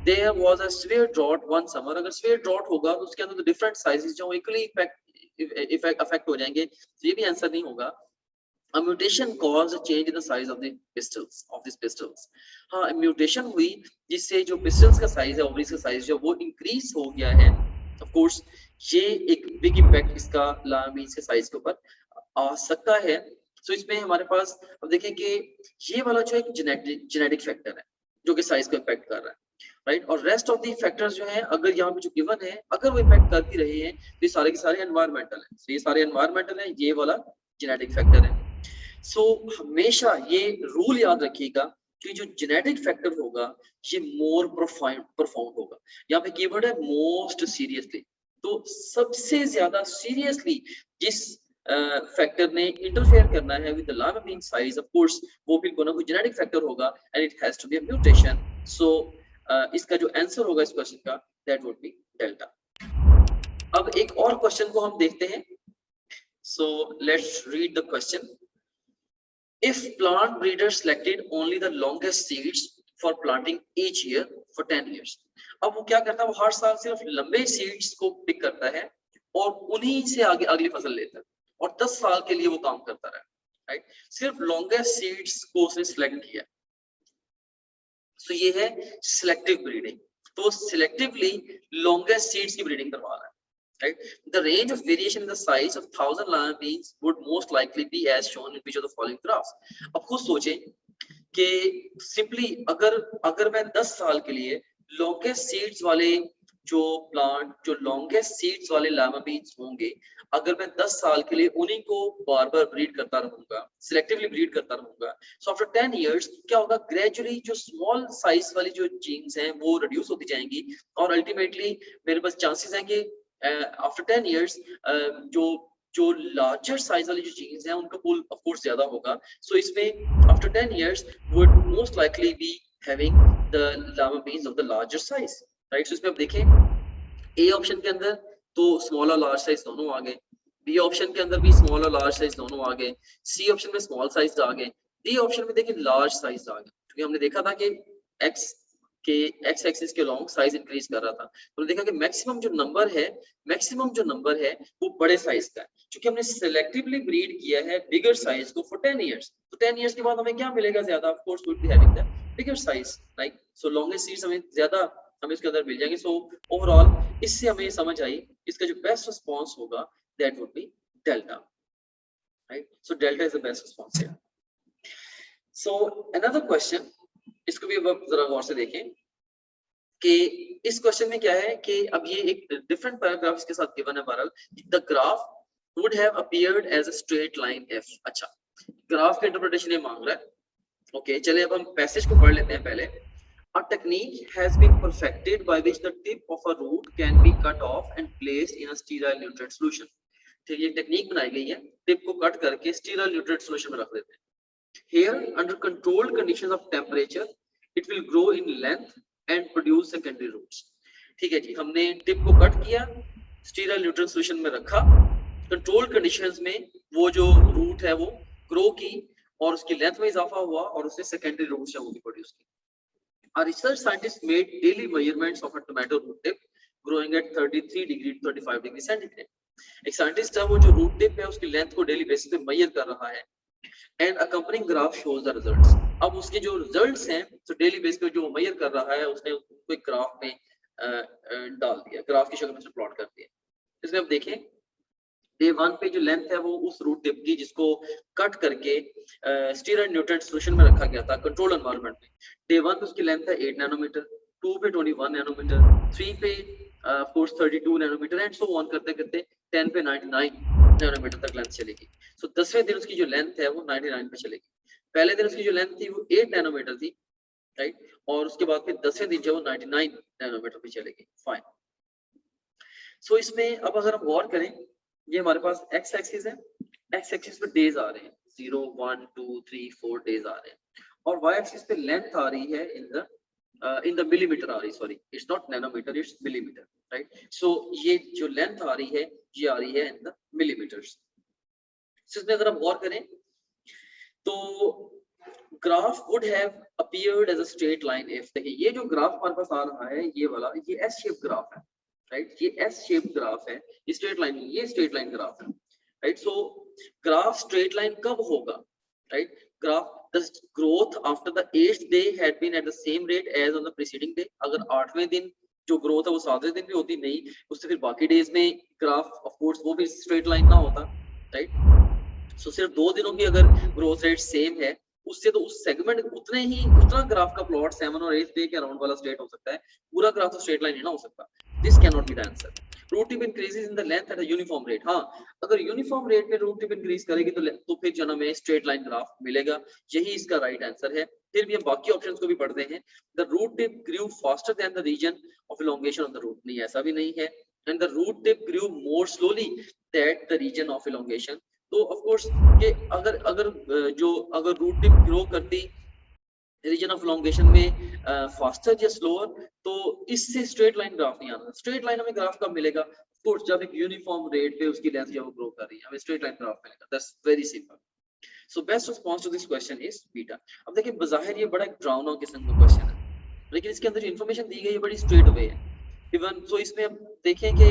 there was a severe drought one summer, अगर severe drought होगा तो उसके अंदर डिफरेंट साइजेस जो इक्वली इफेक्ट हो जाएंगे, तो ये भी आंसर नहीं होगा। A mutation caused a change in the size of the pistils of these pistils, हाँ म्यूटेशन हुई जिससे जो पिस्टल्स का साइज है, ओवरीज का साइज जो वो इंक्रीज हो गया है। ऑफ कोर्स ये एक बिग इंपैक्ट इसका लामा बीन्स के साइज के ऊपर आ सकता है। सो इसमें हमारे पास अब देखें कि ये वाला जो एक जेनेटिक फैक्टर है जो कि साइज को इम्पैक्ट कर रहा है, राइट। और रेस्ट ऑफ द फैक्टर्स जो हैं अगर यहाँ पे जो गिवन है अगर वो इम्पैक्ट कर भी रहे हैं तो ये सारे के सारे एनवायरमेंटल हैं। तो ये सारे एनवायरमेंटल हैं, ये वाला जेनेटिक फैक्टर है। सो हमेशा ये रूल याद रखिएगा कि जो जेनेटिक फैक्टर होगा ये मोर प्रोफाउंड होगा। यहाँ पे कीवर्ड है मोस्ट सीरियसली, तो सबसे ज्यादा सीरियसली जिस फैक्टर ने इंटरफेयर करना है with the lima bean size, of course वो भी कोई जेनेटिक फैक्टर होगा and it has to be a mutation. So इसका जो आंसर होगा इस क्वेश्चन का दैट वुड बी डेल्टा। अब एक और क्वेश्चन को हम देखते हैं। So let's read the question. If plant breeder selected only the longest seeds for planting each year for 10 years, अब वो क्या करता है, वो हर साल सिर्फ लंबे सीड्स को पिक करता है और उन्हीं से आगे अगली फसल लेता है और 10 साल के लिए वो काम करता रहा, राइट। सिर्फ लॉन्गेस्ट सीड्स को उसने सिलेक्ट किया। तो ये है सिलेक्टिव ब्रीडिंग, तो सिलेक्टिवली लॉन्गेस्ट सीड्स की ब्रीडिंग करवा रहा है, right? The range of variation in the size of 1000 lama beans would most likely be as shown in which of the following graphs. अब खुद सोचें कि सिंपली अगर मैं 10 साल के लिए लॉन्गेस्ट सीड्स वाले जो प्लांट, जो लॉन्गेस्ट सीड्स वाले लामा बीन्स होंगे, अगर मैं 10 साल के लिए उन्हीं को बार बार ब्रीड करता रहूंगा, सिलेक्टिवली ब्रीड करता रहूंगा, सो आफ्टर 10 इयर्स क्या होगा, ग्रेजुअली जो स्मॉल साइज वाली जो जीन्स हैं वो रिड्यूस होती जाएंगी और अल्टीमेटली मेरे पास चांसेस हैं कि आफ्टर 10 इयर्स जो लार्जर साइज वाली जो जीन्स हैं उनका पूल ऑफ कोर्स ज्यादा होगा। सो इसमें after 10 years would most likely be having the lima beans of the larger size, right. So इसमें आप देखें ए ऑप्शन के अंदर तो स्मॉल और लार्ज साइज दोनों आ गए, बी ऑप्शन के अंदर भी स्मॉल और लार्ज साइज दोनों आ गए, सी ऑप्शन में स्मॉल साइज आ गए, डी ऑप्शन में देखिए लार्ज साइज आ गए, क्योंकि हमने देखा था कि एक्स एक्सिस के लॉन्ग साइज इंक्रीज कर रहा था, तो देखा कि मैक्सिमम जो नंबर है वो बड़े साइज का है, क्योंकि हमने सिलेक्टिवली ब्रीड किया है बिगर साइज को फॉर 10 इयर्स। तो 10 इयर्स के बाद हमें क्या मिलेगा ज्यादा, of course we will be having the bigger size, right. So longest seeds हमें ज्यादा हमें इसके अंदर मिल जाएंगे। सो ओवरऑल इससे हमें समझ आई इसका जो बेस्ट रिस्पांस होगा that would be delta, right. So delta is the best response here. So another question, इसको भी अब जरा गौर से देखें कि इस क्वेश्चन में क्या है कि अब ये एक डिफरेंट पैराग्राफ्स के साथ गिवन है। बहरहाल the graph would have appeared as a straight line if. अच्छा, ग्राफ का इंटरप्रिटेशन ये मांग रहा है। ओके, चलिए अब हम पैसेज को पढ़ लेते हैं पहले। A technique has been perfected by which the tip of a root can be cut off and placed in a sterile nutrient solution. ठीक है, टेक्निक बनाई गई है, टिप को कट करके स्टीराइल न्यूट्रिएंट सॉल्यूशन में रख देते हैं। Here, under controlled conditions of temperature, it will grow in length and produce secondary roots. ठीक है जी, हमने टिप को कट किया, स्टीराइल न्यूट्रिएंट सॉल्यूशन में रखा, कंट्रोल्ड कंडीशंस में वो जो रूट है वो ग्रो की और उसकी लेंथ में इजाफा हुआ और उसने सेकेंडरी रूट्स है वो भी प्रोड्यूस की। A research scientist made daily measurements of a tomato root tip growing at 33 degree to 35 degree centigrade. एक साइंटिस्ट है वो जो रूट टिप है उसकी लेंथ को डेली बेसिस पे मेजर कर रहा है and accompanying graph shows the results. अब उसके जो रिजल्ट्स हैं तो डेली बेसिस पे जो मेजर कर रहा है उसने उसको एक ग्राफ में डाल दिया, ग्राफ की शक्ल में प्लॉट कर दिया। इसमें अब देखें डे 1 पे जो लेंथ है वो उस रूट टिप की जिसको कट करके स्टीराइल न्यूट्रिएंट सॉल्यूशन में रखा गया था कंट्रोल एनवायरनमेंट में। डे 1 पे उसकी लेंथ है 8 नैनोमीटर, 2 पे 21 नैनोमीटर, 3 पे of course 32 nanometer and so on करते करते 10 पे 99 नैनोमीटर तक लेंथ चलेगी। सो 10वें दिन उसकी जो लेंथ है वो 99 पे चलेगी। पहले दिन उसकी जो लेंथ थी वो 8 नैनोमीटर थी, राइट, और उसके बाद फिर 10वें दिन जो 99 नैनोमीटर पे चलेगी। फाइन। सो इसमें अब अगर हम गौर करें, ये हमारे पास एक्स एक्सिस है, एक्स एक्सिस पे डेज आ रहे हैं 0 1 2 3 4 डेज आ रहे हैं और वाई एक्सिस पे लेंथ आ रही है इन द मिलीमीटर आ रही, sorry it's not nanometer it's millimeter, right. So ये जो लेंथ आ रही है ये आ रही है इन द मिलीमीटर्स। इसमें अगर हम गौर करें तो graph would have appeared as a straight line if, देखिए ये जो ग्राफ हमारे पास आ रहा है ये वाला, ये एस शेप ग्राफ है, राइट, ये एस शेप ग्राफ है, ये स्ट्रेट लाइन, ये स्ट्रेट लाइन ग्राफ है, राइट। सो ग्राफ स्ट्रेट लाइन कब होगा, right, graph the growth after the 8th day had been at the same rate as on the preceding day। अगर 8वें दिन जो growth है वो 7वें दिन भी होती, नहीं उससे फिर बाकी डेज में ग्राफ ऑफ कोर्स वो भी स्ट्रेट लाइन ना होता, राइट। सो सिर्फ 2 दिनों की अगर ग्रोथ रेट सेम है उससे तो उस सेगमेंट उतना ग्राफ का प्लॉट 7 और 8 डे के अराउंड वाला स्ट्रेट हो सकता है, पूरा ग्राफ तो स्ट्रेट लाइन नहीं ना हो सकता। This can not be the answer. Root tip increases in the length at a uniform rate. हाँ, अगर यूनिफॉर्म रेट पे रूट टिप इंक्रीज करेगी तो फिर जो हमें स्ट्रेट लाइन ग्राफ मिलेगा, यही इसका राइट आंसर है। फिर भी हम बाकी ऑप्शंस को भी पढ़ते हैं। The root tip grew faster than the region of elongation of the root, नहीं ऐसा भी नहीं है, and the root tip grew more slowly that the region of elongation. तो ऑफ कोर्स कि अगर रूट टिप ग्रो करती रीजन ऑफ इलोंगेशन में फास्टर या स्लोअर तो इससे स्ट्रेट लाइन ग्राफ नहीं आना। स्ट्रेट लाइन हमें ग्राफ कब मिलेगा, ऑफ कोर्स जब एक यूनिफॉर्म रेट पे उसकी लेंथ जब ग्रो कर रही है हमें स्ट्रेट लाइन ग्राफ मिलेगा। That's very simple. So best response to this question is beta. अब देखिए बज़ाहिर ये बड़ा एक ड्राउन आउट किस्म का क्वेश्चन है, लेकिन इसके अंदर जो इन्फॉर्मेशन दी गई है बड़ी स्ट्रेट अवे है। इवन तो इसमें अब देखें कि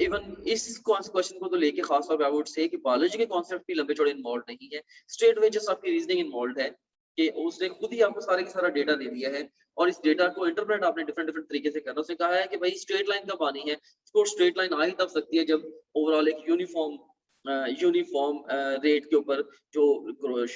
इवन इस क्वेश्चन को तो लेके खास तौर पे आई वुड से कि बायोलॉजी के कॉन्सेप्ट भी लंबे चौड़े इन्वॉल्व नहीं है, स्ट्रेट वे जस्ट आपकी रीजनिंग इन्वॉल्व है कि उसने खुद ही आपको सारे का सारा डेटा दे दिया है और इस डेटा को इंटरप्रेट आपने डिफरेंट तरीके से करना। उसने कहा है कि भाई स्ट्रेट लाइन कब आनी है, तो स्ट्रेट लाइन आ ही तब सकती है जब ओवरऑल एक यूनिफॉर्म रेट के ऊपर जो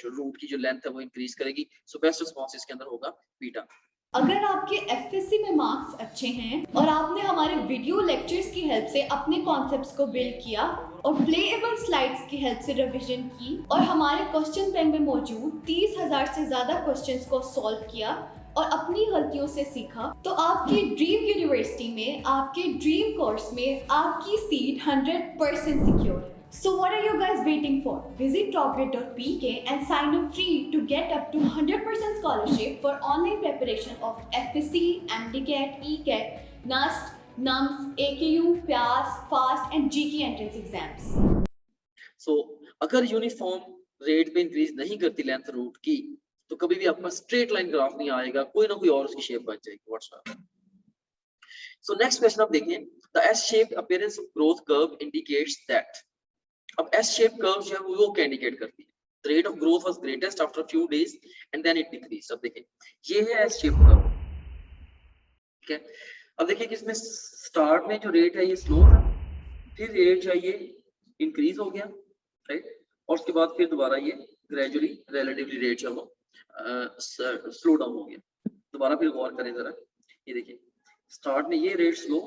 रूट की जो लेंथ है वो इंक्रीज करेगी। सो बेस्ट रिस्पांस इसके अंदर होगा बीटा। अगर आपके एफएससी में मार्क्स अच्छे हैं और आपने हमारे वीडियो लेक्चर्स की हेल्प से अपने कॉन्सेप्ट्स को बिल्ड किया और प्लेएबल स्लाइड्स की हेल्प से रिवीजन की और हमारे क्वेश्चन बैंक में मौजूद 30,000 से ज़्यादा क्वेश्चंस को सॉल्व किया और अपनी गलतियों से सीखा, तो आपकी ड्रीम यूनिवर्सिटी में, आपके ड्रीम कोर्स में आपकी सीट 100% सिक्योर है। So what are you guys waiting for? Visit topgrade.pk and sign up free to get up to 100% scholarship for online preparation of FSC, MDCAT, ECAT, NAST, NUMS, AKU, PAS, FAST and GK entrance exams. So अगर uniform rate पे increase नहीं करती length root की तो कभी भी आपका straight line graph नहीं आएगा, कोई ना कोई और उसकी शेप बन जाएगी। व्हाट्सएप। सो नेक्स्ट क्वेश्चन आप देखिए, the S shaped appearance of growth curve indicates that. अब एस शेप कर्व जो है वो क्या इंडिकेट करती है, the rate of growth was greatest after few days and then it decrease. अब देखिए ये है एस शेप कर्व, ठीक है। अब देखिए कि इसमें स्टार्ट में जो रेट है ये स्लो था, फिर रेट जो है ये इंक्रीज हो गया, राइट, और उसके बाद फिर दोबारा ये ग्रेजुअली रिलेटिवली रेट जो है वो स्लो डाउन हो गया। दोबारा फिर गौर करें जरा, ये देखिए स्टार्ट में ये रेट स्लो,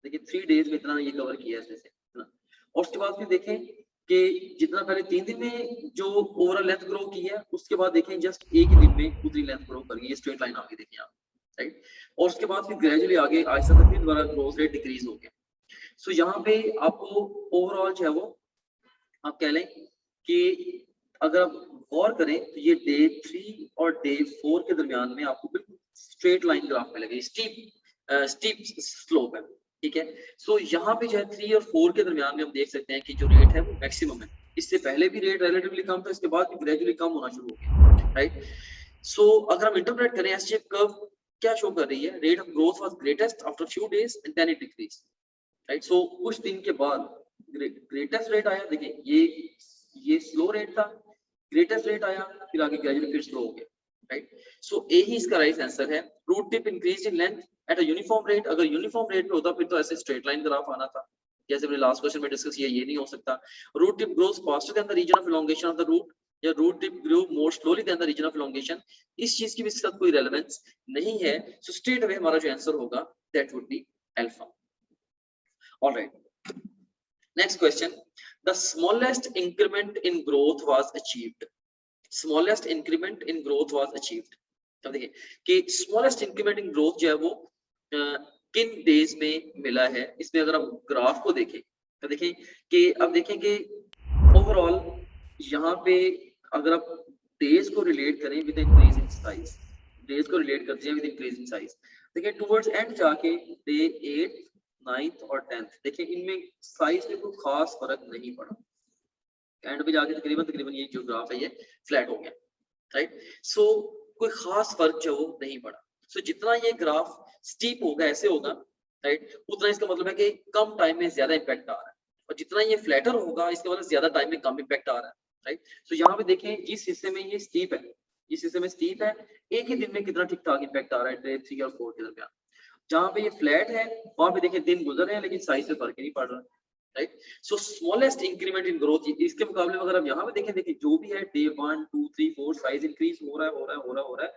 देखिए 3 डेज में इतना ये कवर किया है इसने इतना, और उसके बाद फिर देखें कि जितना पहले 3 दिन में जो ओवरऑल लेंथ ग्रो की है, उसके बाद देखें जस्ट एक ही दिन में उतनी लेंथ ग्रो कर गई, ये स्ट्रेट लाइन आ गई देखिए आप, राइट। और उसके बाद फिर ग्रेजुअली आगे आहिस्ता तक फिर दोबारा ग्रोथ रेट डिक्रीज हो गया। सो यहाँ पे आपको ओवरऑल जो है वो आप कह लें कि अगर आप गौर करें तो ये डे 3 और डे 4 के दरमियान में आपको बिल्कुल स्ट्रेट लाइन ग्राफ मिलेगा, स्टीप स्लोप है, ठीक है। सो यहाँ पे जो है 3 और 4 के दरमियान में हम देख सकते हैं कि जो रेट है वो मैक्सिमम है। इससे पहले भी रेट रिलेटिवली कम था, इसके बाद भी ग्रेजुअली कम होना शुरू हो गया, राइट। सो अगर हम इंटरप्रेट करें एस शेप कर्व क्या शो कर रही है, rate of growth was greatest after few days and then it decrease, right. So कुछ दिन के बाद ग्रेटेस्ट रेट आया, देखिए ये स्लो रेट था, ग्रेटेस्ट रेट आया, फिर आगे ग्रेजुअली फिर स्लो हो गया, राइट। सो ए ही इसका राइट आंसर है। Root tip increase in length at a uniform rate, अगर यूनिफॉर्म रेट पे होता फिर तो ऐसे स्ट्रेट लाइन ग्राफ आना था, जैसे मैंने लास्ट क्वेश्चन में डिस्कस किया, ये नहीं हो सकता। Root tip grows faster than the region of elongation of the root, या root tip grow more slowly than the region of elongation, इस चीज की भी इसके साथ कोई रेलेवेंस नहीं है। सो स्ट्रेट अवे हमारा जो आंसर होगा that would be alpha. Alright, next question, the smallest increment in growth was achieved, smallest increment in growth was achieved. अब देखिए कि स्मॉलेस्ट इंक्रीमेंट इन ग्रोथ जो है वो किन डेज में मिला है। इसमें अगर आप ग्राफ को देखें तो देखें कि अब देखें कि ओवरऑल यहाँ पे अगर आप डेज को रिलेट करें with increase in size, days को रिलेट करते हैं विद इंक्रीज इन साइज, देखिए टुवर्ड्स एंड जाके डे 8, 9th और 10th देखिए इनमें साइज में कोई खास फर्क नहीं पड़ा, एंड पे जाके तकरीबन ये जो ग्राफ है ये फ्लैट हो गया, राइट। सो कोई खास फर्क जो नहीं पड़ा। सो जितना ये ग्राफ स्टीप होगा ऐसे होगा, राइट, उतना इसका मतलब है कि कम टाइम में ज्यादा इम्पैक्ट आ रहा है, और जितना ये फ्लैटर होगा इसका मतलब ज्यादा टाइम में कम इम्पैक्ट आ रहा है, राइट। सो यहाँ पे देखें जिस हिस्से में ये स्टीप है, इस हिस्से में स्टीप है, एक ही दिन में कितना ठीक ठाक इम्पैक्ट आ रहा है डे 3 और 4 के दरमियान। जहाँ पे ये फ्लैट है वहां पे देखें दिन गुजर रहे हैं लेकिन साइज से फर्क ही नहीं पड़ रहा, right. So smallest increment in growth, इसके मुकाबले में अगर हम यहाँ पे देखें, देखिए जो भी है डे 1, 2, 3, 4 साइज इंक्रीज हो रहा है,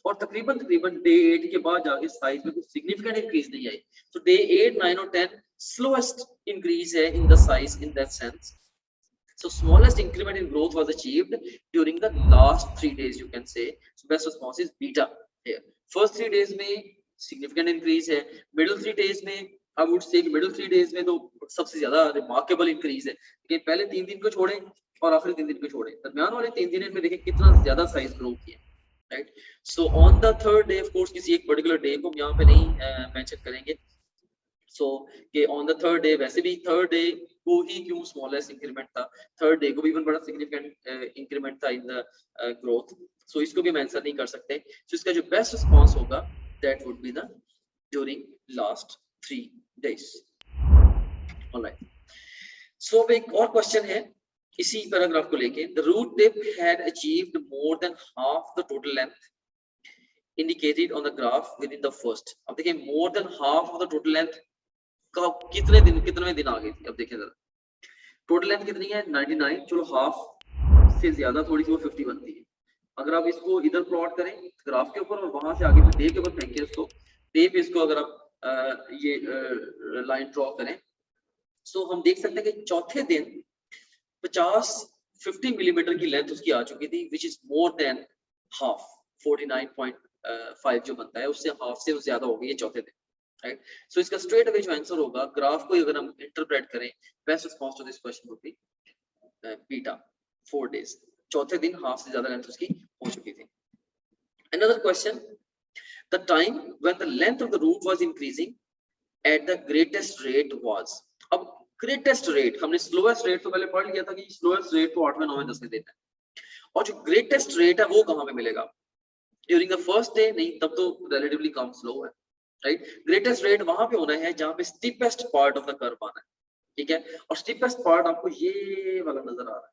और तकरीबन डे 8 के बाद जाके साइज में कुछ सिग्निफिकेंट इंक्रीज नहीं आई। तो डे 8, 9 और 10 स्लोएस्ट इंक्रीज है in the size in that sense. So smallest increment in growth was achieved during the last 3 days, you can say. So best response is beta here. First 3 days में significant increase है, middle 3 days में I would say middle 3 days में तो सबसे ज्यादा remarkable increase है, कि पहले 3 दिन को छोड़े और आखिरी 3 दिन को छोड़े, दरमियान वाले 3 दिन में देखें कितना ज्यादा साइज ग्रो किया, right. So on the third day, of course किसी एक पर्टिकुलर डे को हम यहाँ पे नहीं मेंशन करेंगे, सो कि ऑन द थर्ड डे, वैसे भी थर्ड डे को ही क्यों स्मॉलेस्ट इंक्रीमेंट था, थर्ड डे को भी इवन बड़ा सिग्निफिकेंट इंक्रीमेंट था इन द ग्रोथ, सो इसको भी हम आंसर नहीं कर सकते। सो इसका जो बेस्ट रिस्पांस होगा that would be the during last 3 days। Alright, so एक और क्वेश्चन है इसी पैराग्राफ को लेके, the root tip had achieved more than half the total length indicated on the graph within the first। अब देखिए more than half of the total length का कितने दिन आ गई थी। अब देखिए जरा टोटल लेंथ कितनी है 99, चलो हाफ से ज्यादा थोड़ी सी वो 50 बनती है। अगर आप इसको इधर प्लॉट करें ग्राफ के ऊपर और वहां से आगे डे के ऊपर फेंके इसको, डे पे इसको अगर आप ये लाइन ड्रॉ करें, सो हम देख सकते हैं कि चौथे दिन 50 मिलीमीटर की लेंथ उसकी आ चुकी थी, which is more than half, 49.5 जो बनता है उससे हाफ से ज्यादा हो गई है चौथे दिन, राइट। सो इसका स्ट्रेट अवे जो आंसर होगा ग्राफ को अगर हम इंटरप्रेट करें, best response to this question would be beta 4 days, चौथे दिन हाफ से ज्यादा लेंथ उसकी हो चुकी थी। Another question, the time when the length of the root was increasing at the greatest rate was। अब ग्रेटेस्ट रेट, हमने स्लोएस्ट रेट तो पहले पढ़ लिया था कि स्लोएस्ट रेट तो 8वें 9वें 10वें दिन है, और जो ग्रेटेस्ट रेट है वो कहाँ पे मिलेगा, ड्यूरिंग द फर्स्ट डे नहीं, तब तो रिलेटिवली कम स्लो है, राइट। ग्रेटेस्ट रेट वहां पे होना है जहां पे steepest part of the curve आना है, ठीक है, और स्टीपेस्ट पार्ट आपको ये वाला नजर आ रहा है।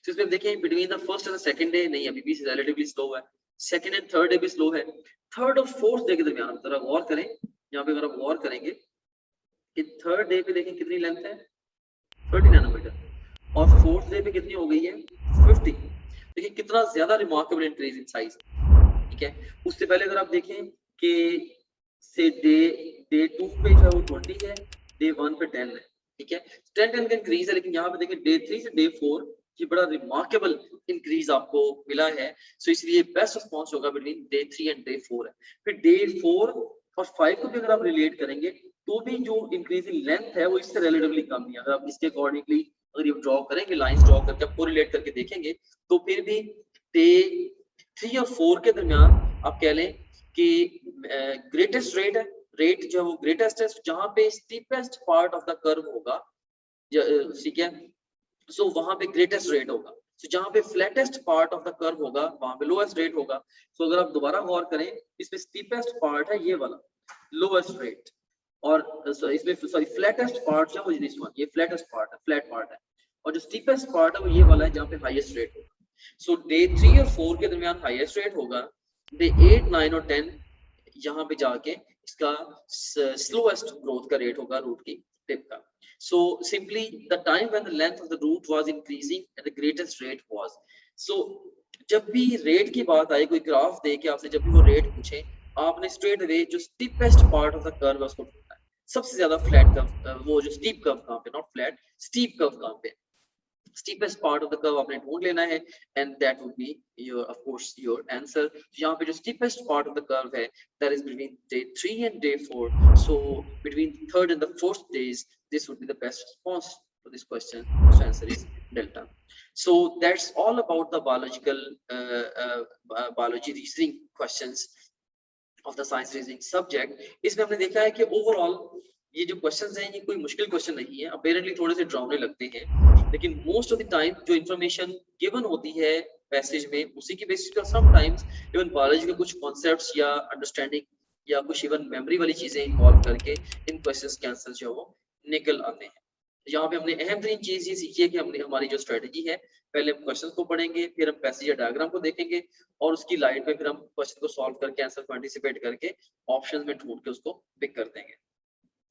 तो इसमें देखिए between the first and second day नहीं, अभी भी रिलेटिवली स्लो है, सेकंड एंड थर्ड डे भी स्लो है, थर्ड और फोर्थ डे के दरमियान जरा गौर करें, यहाँ पे अगर आप गौर करेंगे कि थर्ड डे पे देखें कितनी लेंथ है 30 नैनोमीटर, और फोर्थ डे पे कितनी हो गई है 50। देखिए कितना ज्यादा रिमार्केबल इंक्रीज इन साइज, ठीक है। उससे पहले अगर आप देखें कि से डे 2 पे जो है वो 20 है, डे 1 पे 10 है, ठीक है। 10 का इंक्रीज है, लेकिन यहाँ पे देखें डे 3 से डे 4 ये बड़ा रिमार्केबल इंक्रीज आपको मिला है। सो इसलिए बेस्ट रिस्पॉन्स होगा बिटवीन डे 3 एंड डे 4 है। फिर डे 4 और 5 को भी अगर आप रिलेट करेंगे तो भी जो इंक्रीज इन लेंथ है वो इससे रिलेटिवली कम है। अगर आप इसके अकॉर्डिंगली अगर ये ड्रॉ करेंगे, लाइंस ड्रॉ करके आपको रिलेट करके देखेंगे, तो फिर भी डे 3 और 4 के दरमियान आप कह लें कि ग्रेटेस्ट रेट है, रेट जो है वो ग्रेटेस्ट है जहां पे steepest part of the curve होगा, ठीक है। सो वहां पे ग्रेटेस्ट रेट होगा। सो जहां पे flattest part of the curve होगा वहां पे लोएस्ट रेट होगा। सो अगर आप दोबारा गौर करें, इसमें स्टीपेस्ट पार्ट है ये वाला, लोएस्ट रेट, और इसमें सॉरी फ्लैटेस्ट पार्ट है वो दिस वन, ये फ्लैटेस्ट पार्ट है, फ्लैट पार्ट है, और जो स्टीपेस्ट पार्ट है वो ये वाला है जहां पे हाईएस्ट रेट होगा। सो डे 3 और 4 के दरमियान हाईएस्ट रेट होगा, डे 8, 9 और 10 यहाँ पे जाके इसका स्लोएस्ट ग्रोथ का रेट होगा रूट की टिप का। So simply the time when the length of the root was increasing and the greatest rate was. So जब भी रेट की बात आए, कोई ग्राफ दे के आपसे जब भी वो रेट पूछे, आपने स्ट्रेट अवे जो steepest part of the curve है उसको ढूंढना है। सबसे ज्यादा फ्लैट कर्व, वो जो स्टीप कर्व कहाँ पे, नॉट फ्लैट, स्टीप कर्व कहाँ पे, steepest part of the curve आपने ढूंढ लेना है, and that would be your of course your answer. यहाँ पे जो steepest part of the curve है that is between day 3 and day 4. So between the third and the fourth days, this would be the best response to this question. So answer is delta. So that's all about the biological biology reasoning questions of the science reasoning subject. इसमें हमने देखा है कि overall ये जो questions हैं ये कोई मुश्किल क्वेश्चन नहीं है, अपेरेंटली थोड़े से डरावने लगते हैं, लेकिन मोस्ट ऑफ द टाइम जो इन्फॉर्मेशन गिवन होती है पैसेज में उसी की बेसिस पर सम टाइम्स इवन बायोलॉजी के कुछ कॉन्सेप्ट्स या अंडरस्टैंडिंग या कुछ इवन मेमोरी वाली चीजें इन्वॉल्व करके इन क्वेश्चंस के आंसर जो है वो निकल आते हैं। यहाँ पे हमने अहम तरीन चीज ये सीखी है कि हमने हमारी जो स्ट्रेटेजी है, पहले हम क्वेश्चन को पढ़ेंगे, फिर हम पैसेज या डायग्राम को देखेंगे और उसकी लाइट पे फिर हम क्वेश्चन को सॉल्व करके आंसर को एंटिसिपेट करके ऑप्शन में ढूंढ के उसको पिक कर देंगे।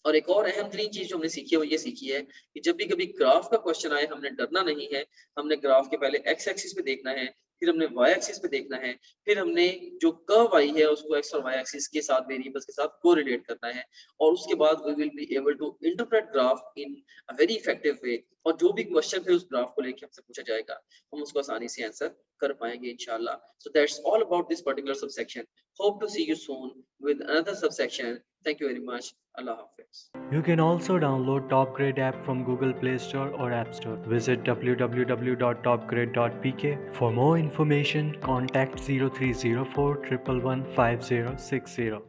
और एक और अहम तरीन चीज जो हमने सीखी है वो ये सीखी है कि जब भी कभी ग्राफ का क्वेश्चन आए हमने डरना नहीं है। हमने ग्राफ के पहले एक्स एक्सिस पे देखना है, फिर हमने वाई एक्सिस पे देखना है, फिर हमने जो कर्व आई है उसको एक्स और वाई एक्सिस के साथ वेरिएबल्स के साथ कोरिलेट करना है, और उसके बाद we will be able to interpret graph in a very effective way. और जो भी क्वेश्चन फिर उस ग्राफ को लेके हमसे पूछा जाएगा हम उसको आसानी से आंसर कर पाएंगे इंशाल्लाह। So that's all about this particular subsection. Hope to see you soon with another subsection. Thank you very much. Allah Hafiz. You can also download Top Grade app from Google Play Store or App Store. Visit www.topgrade.pk. For more information, contact 0304 111 5060.